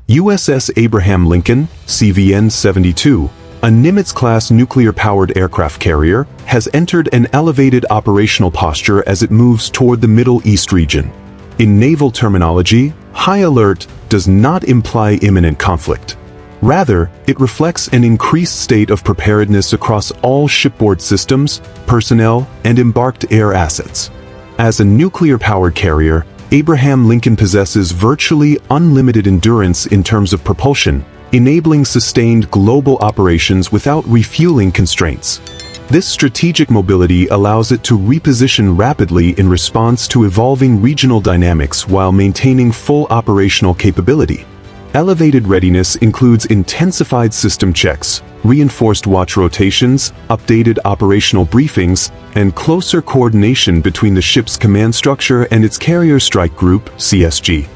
USS Abraham Lincoln, CVN-72, a Nimitz-class nuclear-powered aircraft carrier, has entered an elevated operational posture as it moves toward the Middle East region. In naval terminology, high alert does not imply imminent conflict. Rather, it reflects an increased state of preparedness across all shipboard systems, personnel, and embarked air assets. As a nuclear-powered carrier, Abraham Lincoln possesses virtually unlimited endurance in terms of propulsion, enabling sustained global operations without refueling constraints. This strategic mobility allows it to reposition rapidly in response to evolving regional dynamics while maintaining full operational capability. Elevated readiness includes intensified system checks, reinforced watch rotations, updated operational briefings, and closer coordination between the ship's command structure and its Carrier Strike Group, CSG.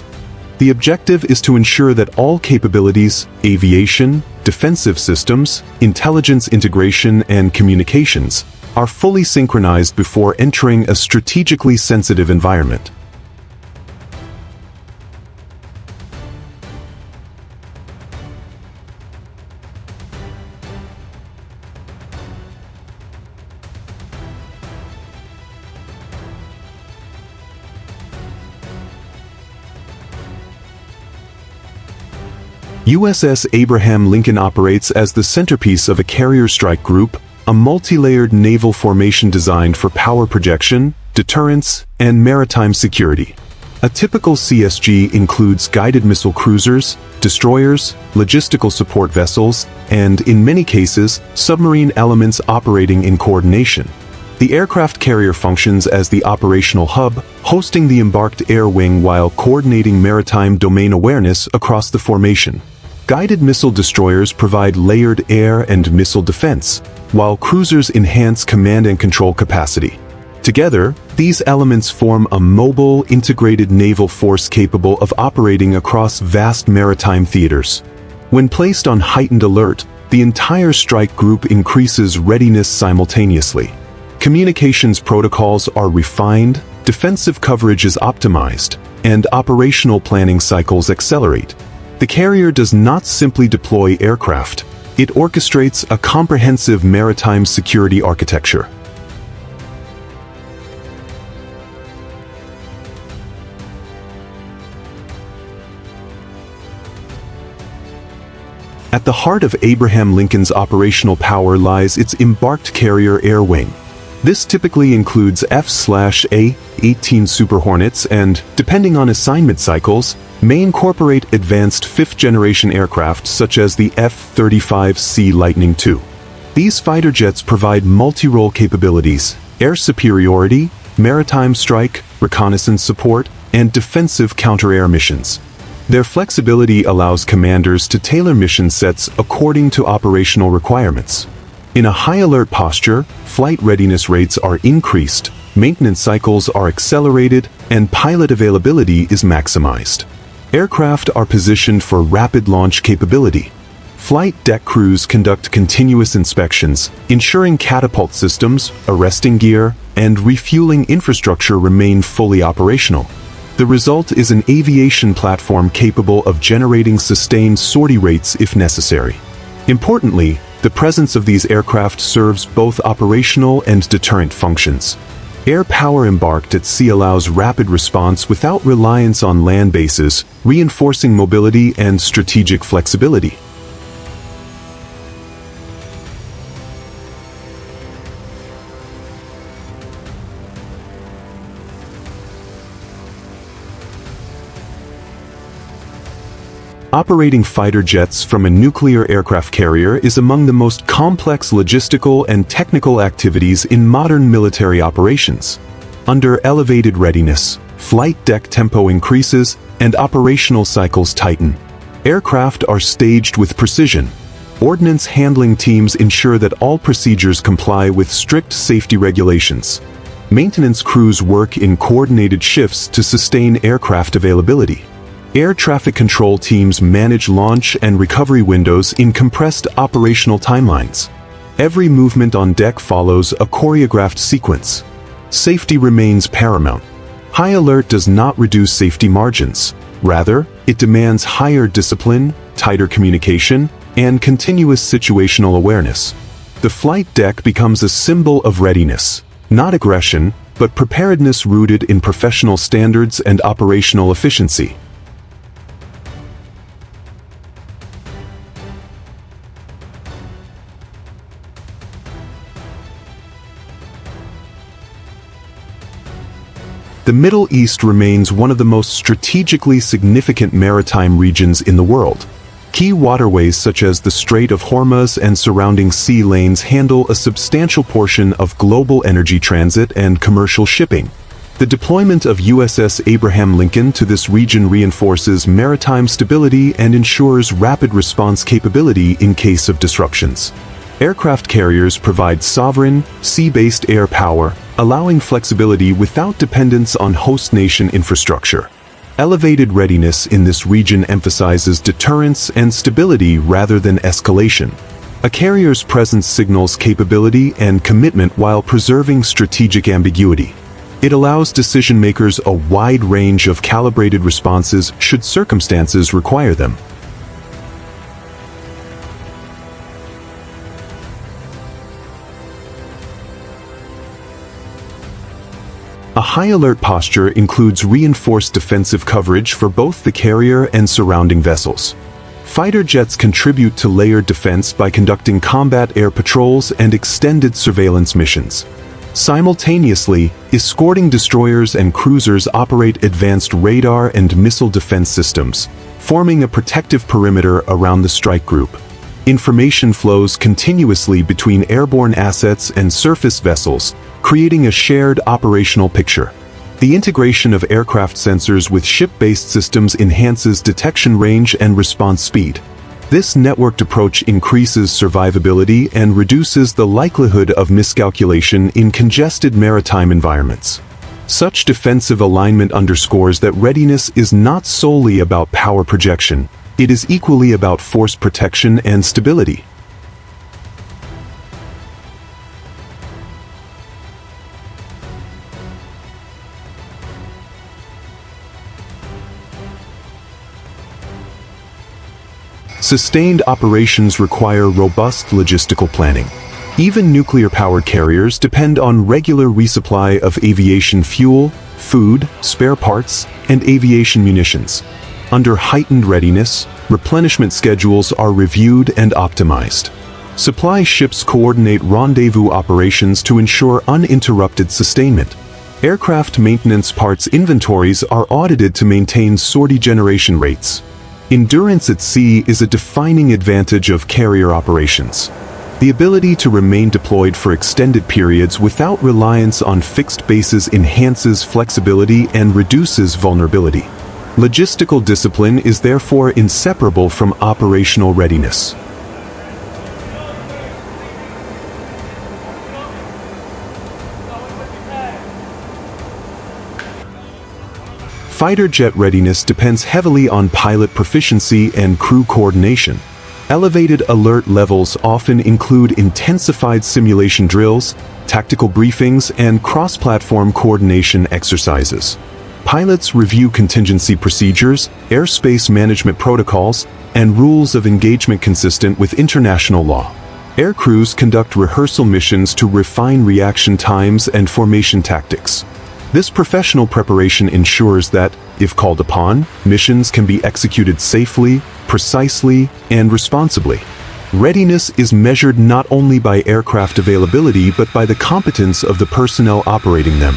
The objective is to ensure that all capabilities, aviation, defensive systems, intelligence integration, and communications are fully synchronized before entering a strategically sensitive environment. USS Abraham Lincoln operates as the centerpiece of a Carrier Strike Group, a multi-layered naval formation designed for power projection, deterrence, and maritime security. A typical CSG includes guided missile cruisers, destroyers, logistical support vessels, and, in many cases, submarine elements operating in coordination. The aircraft carrier functions as the operational hub, hosting the embarked air wing while coordinating maritime domain awareness across the formation. Guided missile destroyers provide layered air and missile defense, while cruisers enhance command and control capacity. Together, these elements form a mobile, integrated naval force capable of operating across vast maritime theaters. When placed on heightened alert, the entire strike group increases readiness simultaneously. Communications protocols are refined, defensive coverage is optimized, and operational planning cycles accelerate. The carrier does not simply deploy aircraft, it orchestrates a comprehensive maritime security architecture. At the heart of Abraham Lincoln's operational power lies its embarked carrier air wing. This typically includes F/A-18 Super Hornets and, depending on assignment cycles, may incorporate advanced fifth-generation aircraft such as the F-35C Lightning II. These fighter jets provide multi-role capabilities, air superiority, maritime strike, reconnaissance support, and defensive counter-air missions. Their flexibility allows commanders to tailor mission sets according to operational requirements. In a high-alert posture, flight readiness rates are increased, maintenance cycles are accelerated, and pilot availability is maximized. Aircraft are positioned for rapid launch capability. Flight deck crews conduct continuous inspections, ensuring catapult systems, arresting gear, and refueling infrastructure remain fully operational. The result is an aviation platform capable of generating sustained sortie rates if necessary. Importantly, the presence of these aircraft serves both operational and deterrent functions. Air power embarked at sea allows rapid response without reliance on land bases, reinforcing mobility and strategic flexibility. Operating fighter jets from a nuclear aircraft carrier is among the most complex logistical and technical activities in modern military operations. Under elevated readiness, flight deck tempo increases and operational cycles tighten. Aircraft are staged with precision. Ordnance handling teams ensure that all procedures comply with strict safety regulations. Maintenance crews work in coordinated shifts to sustain aircraft availability. Air traffic control teams manage launch and recovery windows in compressed operational timelines. Every movement on deck follows a choreographed sequence. Safety remains paramount. High alert does not reduce safety margins. Rather, it demands higher discipline, tighter communication, and continuous situational awareness. The flight deck becomes a symbol of readiness, not aggression, but preparedness rooted in professional standards and operational efficiency. The Middle East remains one of the most strategically significant maritime regions in the world. Key waterways such as the Strait of Hormuz and surrounding sea lanes handle a substantial portion of global energy transit and commercial shipping. The deployment of USS Abraham Lincoln to this region reinforces maritime stability and ensures rapid response capability in case of disruptions. Aircraft carriers provide sovereign, sea-based air power, allowing flexibility without dependence on host nation infrastructure. Elevated readiness in this region emphasizes deterrence and stability rather than escalation. A carrier's presence signals capability and commitment while preserving strategic ambiguity. It allows decision-makers a wide range of calibrated responses should circumstances require them. A high-alert posture includes reinforced defensive coverage for both the carrier and surrounding vessels. Fighter jets contribute to layered defense by conducting combat air patrols and extended surveillance missions. Simultaneously, escorting destroyers and cruisers operate advanced radar and missile defense systems, forming a protective perimeter around the strike group. Information flows continuously between airborne assets and surface vessels, creating a shared operational picture. The integration of aircraft sensors with ship-based systems enhances detection range and response speed. This networked approach increases survivability and reduces the likelihood of miscalculation in congested maritime environments. Such defensive alignment underscores that readiness is not solely about power projection. It is equally about force protection and stability. Sustained operations require robust logistical planning. Even nuclear-powered carriers depend on regular resupply of aviation fuel, food, spare parts, and aviation munitions. Under heightened readiness, replenishment schedules are reviewed and optimized. Supply ships coordinate rendezvous operations to ensure uninterrupted sustainment. Aircraft maintenance parts inventories are audited to maintain sortie generation rates. Endurance at sea is a defining advantage of carrier operations. The ability to remain deployed for extended periods without reliance on fixed bases enhances flexibility and reduces vulnerability. Logistical discipline is therefore inseparable from operational readiness. Fighter jet readiness depends heavily on pilot proficiency and crew coordination. Elevated alert levels often include intensified simulation drills, tactical briefings, and cross-platform coordination exercises. Pilots review contingency procedures, airspace management protocols, and rules of engagement consistent with international law. Air crews conduct rehearsal missions to refine reaction times and formation tactics. This professional preparation ensures that, if called upon, missions can be executed safely, precisely, and responsibly. Readiness is measured not only by aircraft availability but by the competence of the personnel operating them.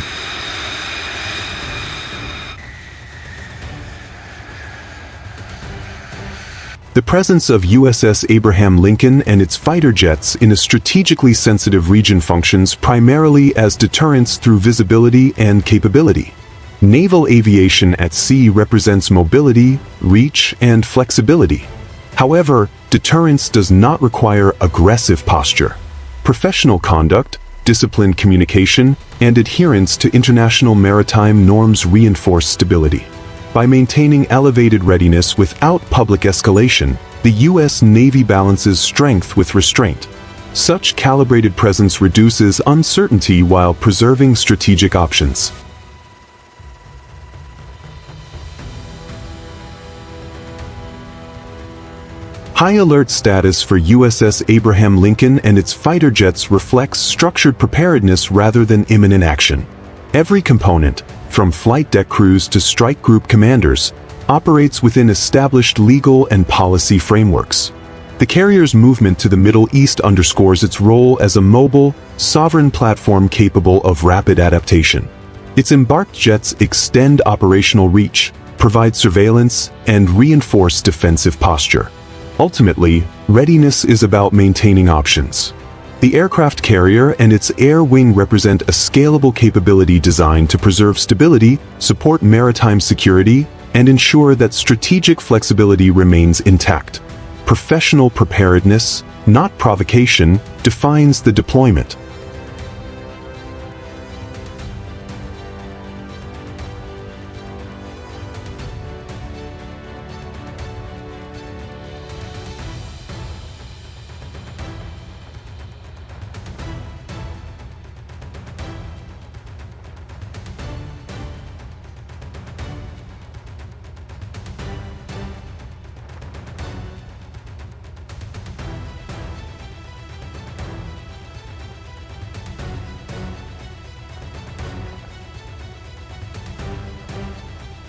The presence of USS Abraham Lincoln and its fighter jets in a strategically sensitive region functions primarily as deterrence through visibility and capability. Naval aviation at sea represents mobility, reach, and flexibility. However, deterrence does not require aggressive posture. Professional conduct, disciplined communication, and adherence to international maritime norms reinforce stability. By maintaining elevated readiness without public escalation, the U.S. Navy balances strength with restraint. Such calibrated presence reduces uncertainty while preserving strategic options. High alert status for USS Abraham Lincoln and its fighter jets reflects structured preparedness rather than imminent action. Every component, from flight deck crews to strike group commanders, operates within established legal and policy frameworks. The carrier's movement to the Middle East underscores its role as a mobile, sovereign platform capable of rapid adaptation. Its embarked jets extend operational reach, provide surveillance, and reinforce defensive posture. Ultimately, readiness is about maintaining options. The aircraft carrier and its air wing represent a scalable capability designed to preserve stability, support maritime security, and ensure that strategic flexibility remains intact. Professional preparedness, not provocation, defines the deployment.